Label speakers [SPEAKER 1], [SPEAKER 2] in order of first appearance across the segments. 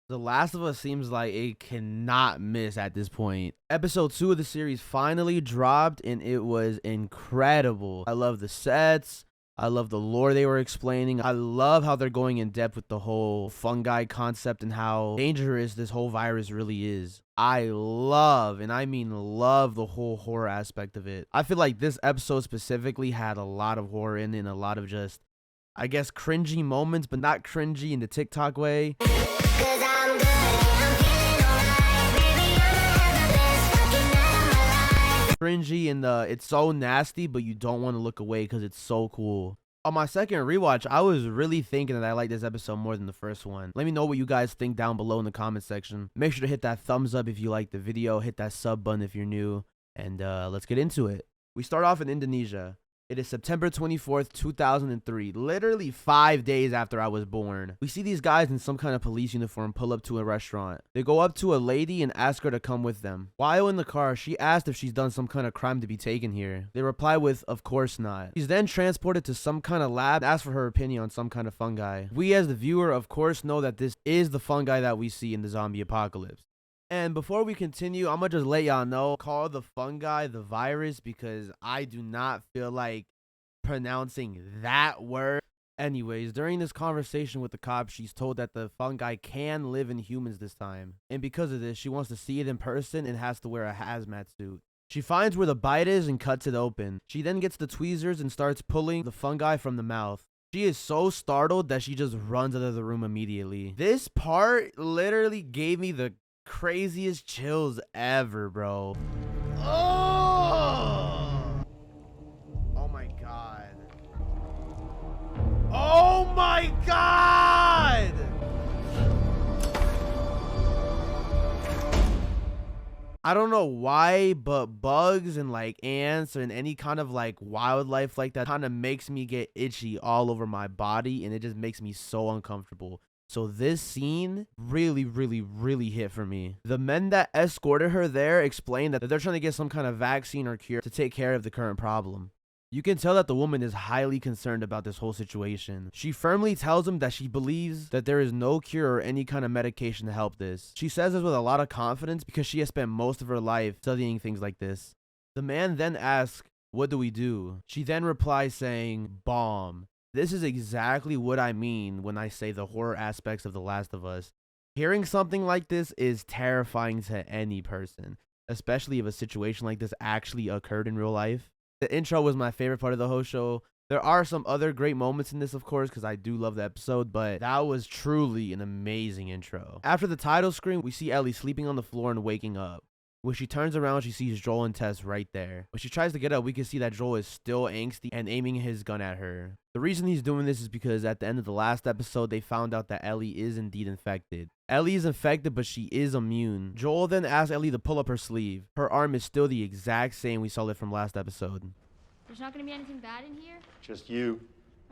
[SPEAKER 1] The Last of Us seems like it cannot miss at this point. Episode 2 of the series finally dropped and it was incredible. I love the sets. I love the lore they were explaining. I love how they're going in depth with the whole fungi concept and how dangerous this whole virus really is. I love, and I mean love, the whole horror aspect of it. I feel like this episode specifically had a lot of horror in it and a lot of just, I guess, cringy moments, but not cringy in the TikTok way. Cringy in the it's so nasty, but you don't want to look away because it's so cool. On my second rewatch, I was really thinking that I liked this episode more than the first one. Let me know what you guys think down below in the comment section. Make sure to hit that thumbs up if you like the video, hit that sub button if you're new, and let's get into it. We start off in Indonesia. It is September 24th, 2003, literally 5 days after I was born. We see these guys in some kind of police uniform pull up to a restaurant. They go up to a lady and ask her to come with them. While in the car, she asked if she's done some kind of crime to be taken here. They reply with, of course not. She's then transported to some kind of lab, asked for her opinion on some kind of fungi. We as the viewer, of course, know that this is the fungi that we see in the zombie apocalypse. And before we continue, I'm going to just let y'all know, call the fungi the virus because I do not feel like pronouncing that word. Anyways, during this conversation with the cop, she's told that the fungi can live in humans this time. And because of this, she wants to see it in person and has to wear a hazmat suit. She finds where the bite is and cuts it open. She then gets the tweezers and starts pulling the fungi from the mouth. She is so startled that she just runs out of the room immediately. This part literally gave me the craziest chills ever, bro. Oh! Oh my god. Oh my god! I don't know why, but bugs and like ants and any kind of like wildlife like that kind of makes me get itchy all over my body, and it just makes me so uncomfortable. So this scene really hit for me. The men that escorted her there explained that they're trying to get some kind of vaccine or cure to take care of the current problem. You can tell that the woman is highly concerned about this whole situation. She firmly tells him that she believes that there is no cure or any kind of medication to help this. She says this with a lot of confidence because she has spent most of her life studying things like this. The man then asks, "What do we do?" She then replies saying, "Bomb." This is exactly what I mean when I say the horror aspects of The Last of Us. Hearing something like this is terrifying to any person, especially if a situation like this actually occurred in real life. The intro was my favorite part of the whole show. There are some other great moments in this, of course, because I do love the episode, but that was truly an amazing intro. After the title screen, we see Ellie sleeping on the floor and waking up. When she turns around, she sees Joel and Tess right there. When she tries to get up, we can see that Joel is still angsty and aiming his gun at her. The reason he's doing this is because at the end of the last episode, they found out that Ellie is indeed infected. Ellie is infected, but she is immune. Joel then asks Ellie to pull up her sleeve. Her arm is still the exact same we saw it from last episode.
[SPEAKER 2] There's not gonna be anything bad in here?
[SPEAKER 3] Just you.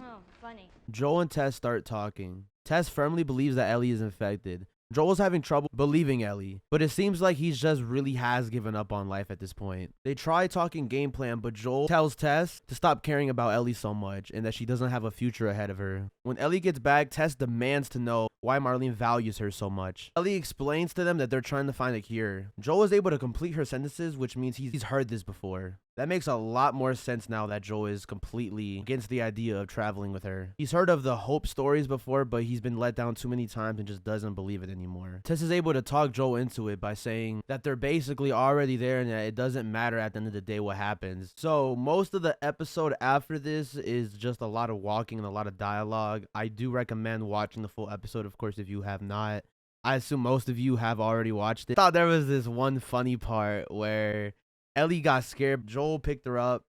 [SPEAKER 2] Oh, funny.
[SPEAKER 1] Joel and Tess start talking. Tess firmly believes that Ellie is infected. Joel's having trouble believing Ellie, but it seems like he just really has given up on life at this point. They try talking game plan, but Joel tells Tess to stop caring about Ellie so much and that she doesn't have a future ahead of her. When Ellie gets back, Tess demands to know why Marlene values her so much. Ellie explains to them that they're trying to find a cure. Joel is able to complete her sentences, which means he's heard this before. That makes a lot more sense now that Joel is completely against the idea of traveling with her. He's heard of the hope stories before, but he's been let down too many times and just doesn't believe it anymore. Tess is able to talk Joel into it by saying that they're basically already there and that it doesn't matter at the end of the day what happens. So most of the episode after this is just a lot of walking and a lot of dialogue. I do recommend watching the full episode, of course, if you have not. I assume most of you have already watched it. I thought there was this one funny part where Ellie got scared. Joel picked her up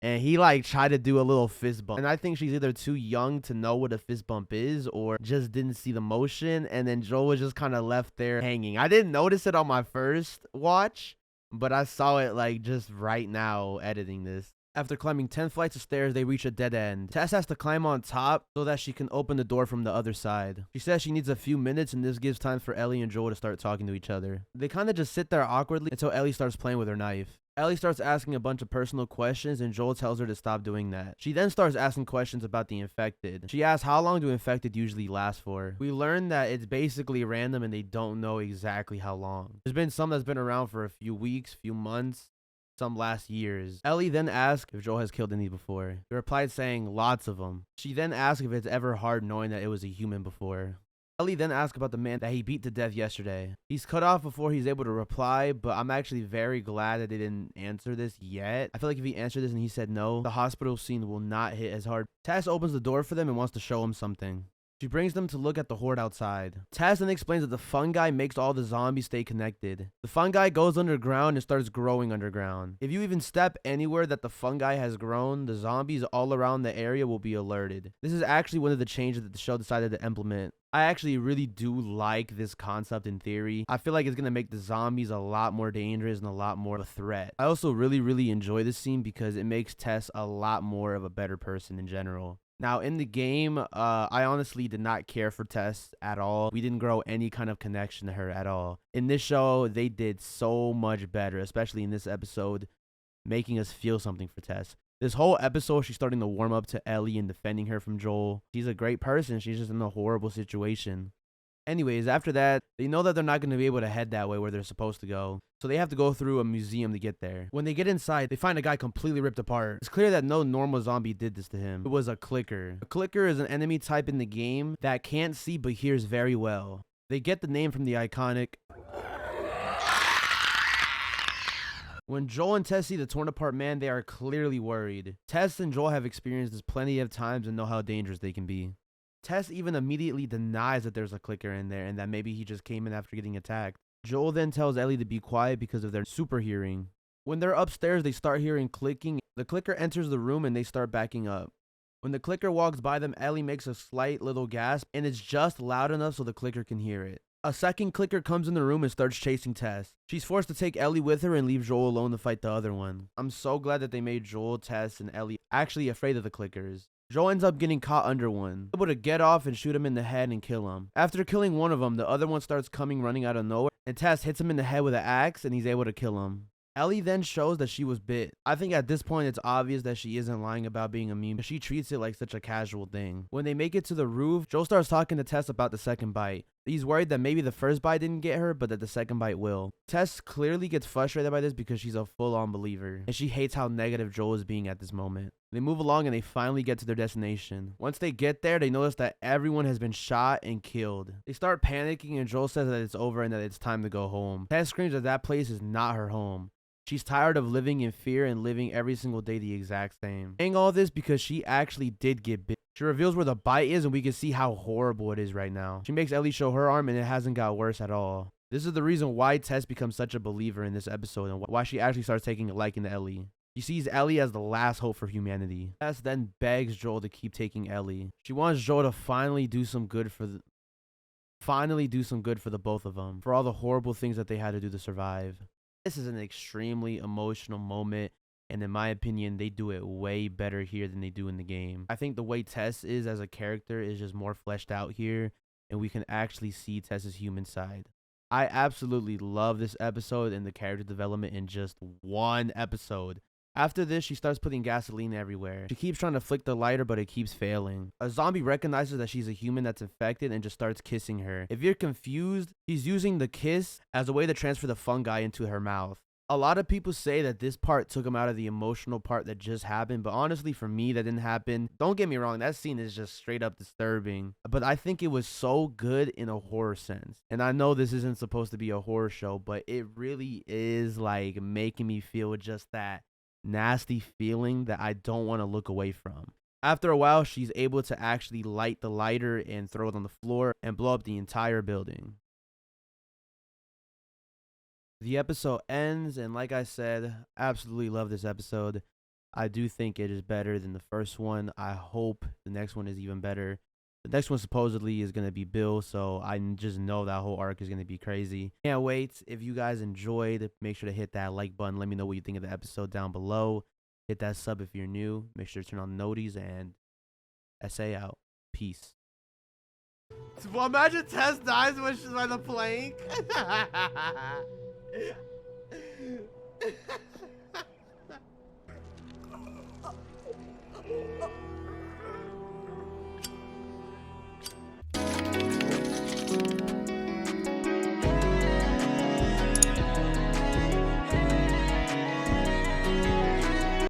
[SPEAKER 1] and he like tried to do a little fist bump. And I think she's either too young to know what a fist bump is or just didn't see the motion. And then Joel was just kind of left there hanging. I didn't notice it on my first watch, but I saw it like just right now editing this. After climbing 10 flights of stairs, they reach a dead end. Tess has to climb on top so that she can open the door from the other side. She says she needs a few minutes and this gives time for Ellie and Joel to start talking to each other. They kind of just sit there awkwardly until Ellie starts playing with her knife. Ellie starts asking a bunch of personal questions and Joel tells her to stop doing that. She then starts asking questions about the infected. She asks how long do infected usually last for. We learn that it's basically random and they don't know exactly how long. There's been some that's been around for a few weeks, few months, some last years. Ellie then asks if Joel has killed any before. He replied saying lots of them. She then asks if it's ever hard knowing that it was a human before. Ellie then asks about the man that he beat to death yesterday. He's cut off before he's able to reply, but I'm actually very glad that they didn't answer this yet. I feel like if he answered this and he said no, the hospital scene will not hit as hard. Tess opens the door for them and wants to show him something. She brings them to look at the horde outside. Tess then explains that the fungi makes all the zombies stay connected. The fungi goes underground and starts growing underground. If you even step anywhere that the fungi has grown, the zombies all around the area will be alerted. This is actually one of the changes that the show decided to implement. I actually really do like this concept in theory. I feel like it's going to make the zombies a lot more dangerous and a lot more of a threat. I also really enjoy this scene because it makes Tess a lot more of a better person in general. Now, in the game, I honestly did not care for Tess at all. We didn't grow any kind of connection to her at all. In this show, they did so much better, especially in this episode, making us feel something for Tess. This whole episode, she's starting to warm up to Ellie and defending her from Joel. She's a great person. She's just in a horrible situation. Anyways, after that, they know that they're not going to be able to head that way where they're supposed to go. So they have to go through a museum to get there. When they get inside, they find a guy completely ripped apart. It's clear that no normal zombie did this to him. It was a clicker. A clicker is an enemy type in the game that can't see but hears very well. They get the name from the iconic... When Joel and Tess see the torn apart man, they are clearly worried. Tess and Joel have experienced this plenty of times and know how dangerous they can be. Tess even immediately denies that there's a clicker in there and that maybe he just came in after getting attacked. Joel then tells Ellie to be quiet because of their super hearing. When they're upstairs, they start hearing clicking. The clicker enters the room and they start backing up. When the clicker walks by them, Ellie makes a slight little gasp and it's just loud enough so the clicker can hear it. A second clicker comes in the room and starts chasing Tess. She's forced to take Ellie with her and leave Joel alone to fight the other one. I'm so glad that they made Joel, Tess, and Ellie actually afraid of the clickers. Joel ends up getting caught under one, able to get off and shoot him in the head and kill him. After killing one of them, the other one starts coming running out of nowhere, and Tess hits him in the head with an axe and he's able to kill him. Ellie then shows that she was bit. I think at this point it's obvious that she isn't lying about being immune, but she treats it like such a casual thing. When they make it to the roof, Joel starts talking to Tess about the second bite. He's worried that maybe the first bite didn't get her, but that the second bite will. Tess clearly gets frustrated by this because she's a full-on believer, and she hates how negative Joel is being at this moment. They move along and they finally get to their destination. Once they get there, they notice that everyone has been shot and killed. They start panicking and Joel says that it's over and that it's time to go home. Tess screams that that place is not her home. She's tired of living in fear and living every single day the exact same. Saying all this because she actually did get bit. She reveals where the bite is and we can see how horrible it is right now. She makes Ellie show her arm and it hasn't got worse at all. This is the reason why Tess becomes such a believer in this episode and why she actually starts taking a liking to Ellie. She sees Ellie as the last hope for humanity. Tess then begs Joel to keep taking Ellie. She wants Joel to finally do some good for the both of them, for all the horrible things that they had to do to survive. This is an extremely emotional moment, and in my opinion, they do it way better here than they do in the game. I think the way Tess is as a character is just more fleshed out here, and we can actually see Tess's human side. I absolutely love this episode and the character development in just one episode. After this, she starts putting gasoline everywhere. She keeps trying to flick the lighter, but it keeps failing. A zombie recognizes that she's a human that's infected and just starts kissing her. If you're confused, she's using the kiss as a way to transfer the fungi into her mouth. A lot of people say that this part took them out of the emotional part that just happened, but honestly, for me, that didn't happen. Don't get me wrong, that scene is just straight up disturbing, but I think it was so good in a horror sense. And I know this isn't supposed to be a horror show, but it really is like making me feel just that nasty feeling that I don't want to look away from. After a while, she's able to actually light the lighter and throw it on the floor and blow up the entire building. The episode ends, and like I said, absolutely love this episode. I do think it is better than the first one. I hope the next one is even better. The next one supposedly is going to be Bill, so I just know that whole arc is going to be crazy. Can't wait. If you guys enjoyed, make sure to hit that like button. Let me know what you think of the episode down below. Hit that sub if you're new. Make sure to turn on noties, and SA out. Peace. Well, imagine Tess dies when she's by the plank.